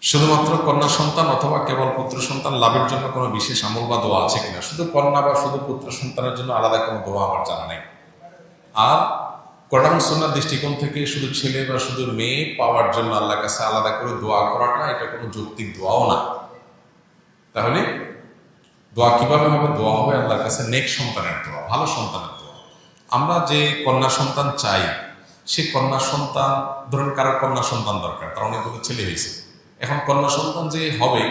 শুধুমাত্র কন্যা সন্তান অথবা কেবল পুত্র সন্তান লাভের জন্য কোনো বিশেষ আমল বা দোয়া আছে কিনা? শুধু কন্যা বা শুধু পুত্র সন্তানের জন্য আলাদা কোনো দোয়া আমার জানা নেই। আর কোরআন সুন্নাহর দৃষ্টিকোণ থেকে শুধু ছেলে বা শুধু মেয়ে পাওয়ার জন্য আল্লাহর কাছে আলাদা করে দোয়া করাটা এটা কোনো যৌক্তিক দোয়াও না। তাহলে দোয়া কিভাবে হবে? দোয়া হবে আল্লাহর কাছে নেক সন্তানের দোয়া, ভালো সন্তানের দোয়া। আমরা যে কন্যা সন্তান চাই, সে কন্যা সন্তান, ধরুন কারোর কন্যা সন্তান দরকার, তার অনেকগুলো ছেলে হয়েছে, এখন কন্যা সন্তান যে হবে,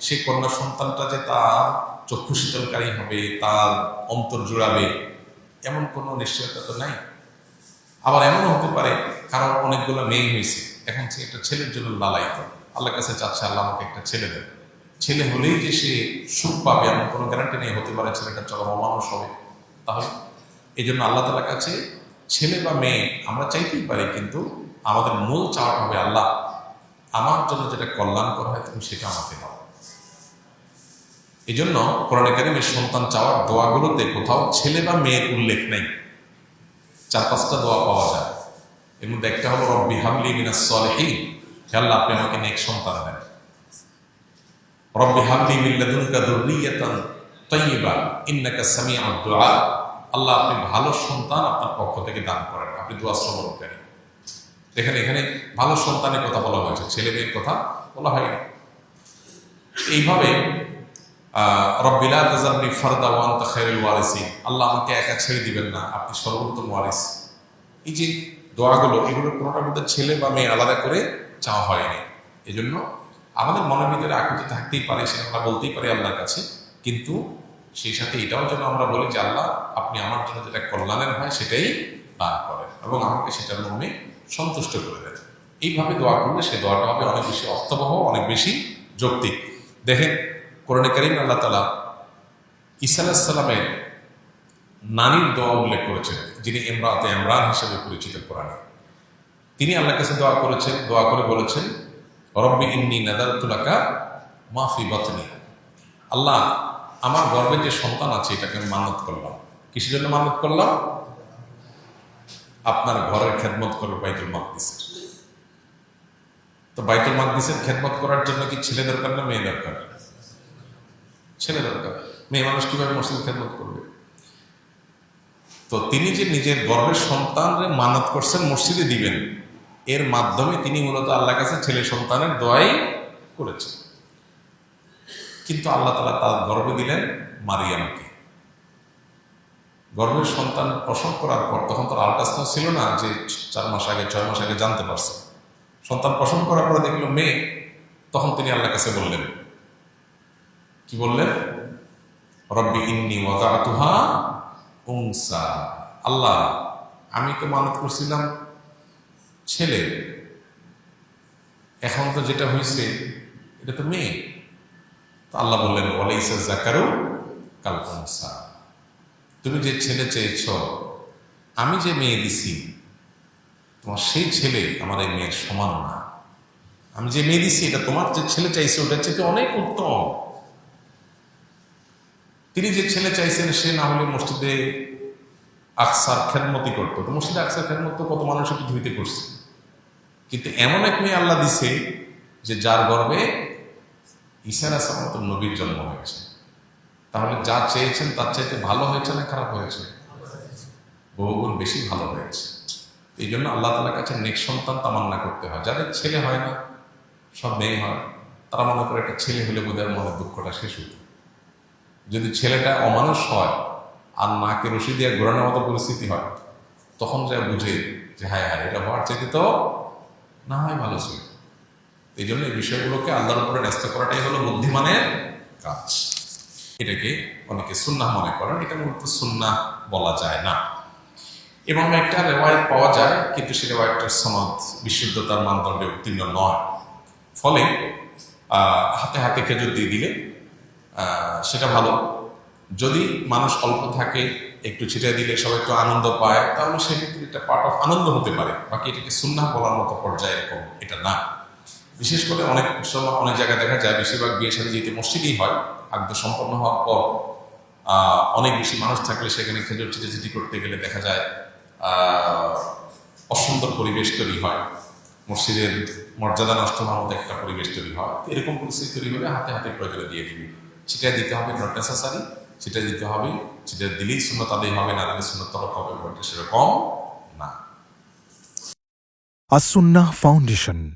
সে কন্যা সন্তানটা যে তার চক্ষু শীতলকারী হবে, তার অন্তর জুড়াবে, এমন কোনো নিশ্চয়তা তো নাই। আবার এমনও হতে পারে কারোর অনেকগুলো মেয়ে হয়েছে, এখন সে একটা ছেলের জন্য লালায়িত, আল্লাহর কাছে চাচ্ছে আল্লাহ আমাকে একটা ছেলে দেন। ছেলে হলেই যে সে সুখ পাবে এমন কোনো গ্যারান্টি নেই, হতে পারে ছেলেটা চরম অমানুষ হবে। তাহলে এই জন্য আল্লাহ তাআলার কাছে ছেলে বা মেয়ে আমরা চাইতেই পারি, কিন্তু আমাদের মূল চাওয়া হবে আল্লাহ আমার জন্য যেটা কল্যাণকর হয় তুমি সেটা আমাকে দাও। এই জন্য কোরআনে কারিমে সন্তান চাওয়ার দোয়াগুলোতে কোথাও ছেলে বা মেয়ের উল্লেখ নেই। 4-5টা দোয়া পাওয়া যায়, এর মধ্যে একটা হলো রব্বি হাবলি মিনাস সলিহিন, হে আল্লাহ আপনি আমাকে নেক সন্তান দেন। রব্বি হাবলি মিন লাদুনকা যুররিয়াতান তাইয়্যিবা ইন্নাকা সামিউদ দুআ, আল্লাহ আপনি ভালো সন্তান আপনার পক্ষ থেকে দান করেন, আপনি দোয়া শ্রবণকারী। এখানে ভালো সন্তানের কথা বলা হয়েছে, ছেলে মেয়ের কথা বলা হয়নি। এইভাবে রব্বি লা তাযারনি ফারদা ওয়া আনতা খায়রুল ওয়ারিসিন, আল্লাহ আমাকে একা ছেড়ে দিবেন না, আপনি সর্বোত্তম ওয়ারিস। এই যে দোয়াগুলো, এগুলোর কোনোটার মধ্যে ছেলে বা মেয়ে আলাদা করে চাওয়া হয়নি। এই জন্য আমাদের মনের ভিতরে আকুতি থাকতেই পারে, সেটা আমরা বলতেই পারি আল্লাহর কাছে, কিন্তু সেই সাথে এটাও যেন আমরা বলি যে আল্লাহ আপনি আমার জন্য যেটা কল্যাণের হয় সেটাই দান করেন এবং আমাকে সেটার মর্মে সন্তুষ্ট করে দেন। এইভাবে দোয়া করলে সে দোয়াটা হবে অনেক বেশি অর্থবহ, অনেক বেশি যৌক্তিক। দেখেন কোরআনে কারিম আল্লাহ তাআলা ঈসা আলাইহিস সালামের নানির দোয়া উল্লেখ করেছেন, যিনি ইমরাতে ইমরান হিসেবে পরিচিত কোরআনে। তিনি আল্লাহর কাছে দোয়া করেছেন, দোয়া করে বলেছেন রব্বি ইন্নী নাযারতু লাকা মা ফি বাতনি, আল্লাহ আমার গর্ভে যে সন্তান আছে এটাকে আমি মান্নত করলাম। কিসের জন্য মান্নত করলাম? আপনার ঘরের খেদমত করবে বাইতুল মাকদিসের। তো বাইতুল মাকদিসের খেদমত করার জন্য কি ছেলে দরকার না মেয়ে দরকার? ছেলে দরকার। মেয়ে মানুষ কিভাবে মসজিদ খেদমত করবে? তো তিনি যে নিজের গর্ভের সন্তানরে মানত করছেন মসজিদে দিবেন, এর মাধ্যমে তিনি মূলত আল্লাহর কাছে ছেলে সন্তানের দোয়াই করেছেন। কিন্তু আল্লাহ তাআলা তার গর্ভে দিলেন মারিয়ামকে। গর্ভের সন্তান প্রসব করার পর, তখন তার আল্ট্রাসাউন্ড ছিল না যে 4 মাস আগে 6 মাস আগে জানতে পারছে, সন্তান প্রসব করার পরে দেখলো মেয়ে, তখন তিনি আল্লাহর কাছে বললেন, কি বললেন? রব্বি ইন্নী ওয়াদাতুহা উনসা, আল্লাহ আমি তো মানত করছিলাম ছেলে, এখন তো যেটা হয়েছে এটা তো মেয়ে। তো আল্লাহ বললেন ওয়ালাইসা যাকারু কাল উনসা, তুমি যে ছেলে চেয়েছ, আমি যে মেয়ে দিছি তোমার সেই ছেলে আমার এই মেয়ের সমান না। আমি যে মেয়ে দিছি এটা তোমার যে ছেলে চাইছে ওটার চেয়ে অনেক উত্তম। তিনি যে ছেলে চাইছেন সে না হলে মসজিদে আকসার খেদমতি করতো, তো মসজিদে আকসার খেদমত তো কত মানুষের পৃথিবীতে করছে, কিন্তু এমন এক মেয়ে আল্লাহ দিছে যে যার গর্ভে ঈসা আলাইহিস সালাম নবীর জন্ম হয়েছে। তাহলে যা চেয়েছেন তার চাইতে ভালো হয়েছে না খারাপ হয়েছে? বহুগুণ বেশি ভালো হয়েছে। এই জন্য আল্লাহ তাআলার কাছে নেক সন্তান তামান্না করতে হয়। যাদের ছেলে হয় না, সব মেয়ে হয়, তারা মনে করে একটা ছেলে হলে বোধহয় মনের দুঃখটা শেষ হতো। যদি ছেলেটা অমানুষ হয় আর নাকে রশি দিয়ে ঘোরানোর মতো পরিস্থিতি হয়, তখন যা বুঝে যে হায় হায় এটা হওয়ার চাইতে তো না হয় ভালো ছিল। এই জন্য এই বিষয়গুলোকে আল্লাহর উপরে ন্যস্ত করাটাই হলো বুদ্ধিমানের কাজ। এটাকে অনেকে সুন্নাহ মনে করেন, এটা মূলত সুন্নাহ বলা যায় না। এবং একটা রেওয়ায়েত পাওয়া যায়, কিন্তু সে রেওয়ায়েতটার সনদ বিশুদ্ধতার মানদণ্ডে উত্তীর্ণ নয়। ফলে হাতে হাতে খেজুর দিয়ে দিলে সেটা ভালো। যদি মানুষ অল্প থাকে, একটু ছিটিয়ে দিলে সবাই একটু আনন্দ পায়, তাহলে সেক্ষেত্রে এটা পার্ট অফ আনন্দ হতে পারে। বাকি এটাকে সুন্নাহ বলার মতো পর্যায়ে এরকম এটা না। বিশেষ করে অনেক সময় অনেক জায়গায় দেখা যায়, বেশিরভাগ বিয়ে শাদী যেতে মসজিদেই হয়, আগ্দ সম্পন্ন হওয়ার পর অনেক বেশি মানুষ থাকলে সেখানে খেজুর ছিটি করতে গেলে দেখা যায় অসুন্দর পরিবেশ তৈরি হয়। মসজিদের মর্যাদা নষ্ট হওয়ার মতো একটা পরিবেশ তৈরি হয়। এরকম পরিস্থিতি তৈরি হলে হাতে হাতে প্রয়োজনে দিয়ে দিবি। সেটা দিতে হবে নট নেসেসারি, সেটা দিতে হবে, সেটা দিলেই সুন্নত আদায় হবে, না দিলে সুন্নত তরক হবে, সেরকম না। আস-সুন্নাহ ফাউন্ডেশন,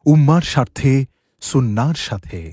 উম্মার স্বার্থে সুন্নাহর সাথে।